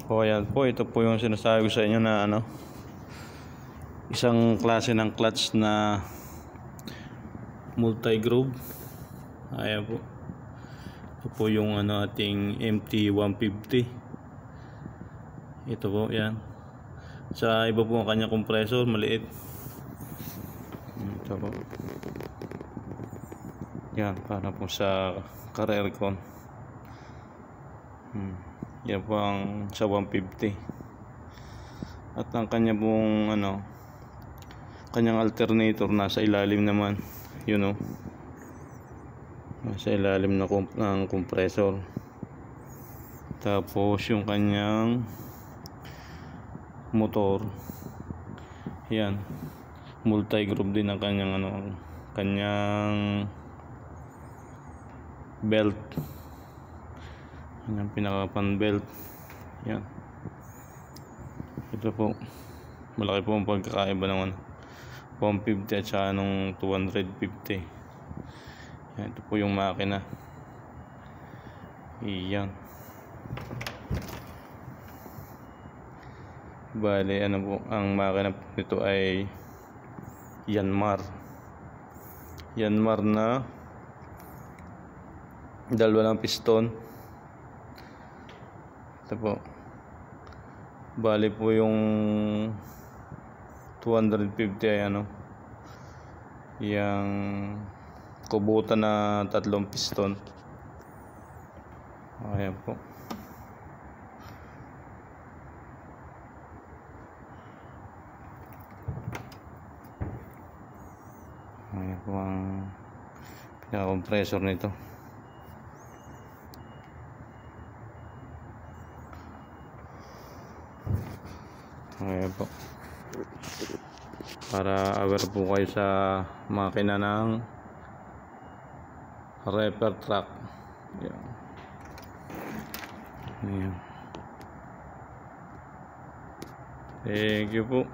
O ayan po, ito po yung sinasabi ko sa inyo na isang klase ng clutch na multi-groove. Ayan po. Ito po yung ating MT-150. Ito po, yan. Sa iba po ang kanyang compressor, maliit. Ito po. Yan, para po sa car aircon. Yan po ang sa 150. At ang kanya pong kanyang alternator nasa ilalim naman, nasa ilalim ng compressor. Tapos yung kanyang motor, yan, multi-groove din ang kanyang kanyang belt. Yan, pinaka pan belt. Yan. Ito po, malaki po ang pagkakaiba ng 150 at saka nung 250. Yan, ito po yung makina. Iyan. Bale, po, ang makina nito ay Yanmar. Yanmar na dalawa ng piston. Ito po. Bali po yung 250 ay yung kubutan na 3 piston. Ayan po. Ayan po ang pinaka-compressor nito. Ayan po. Para aware po kayo sa makina ng reefer truck. Ayan. Ayan. Thank you po.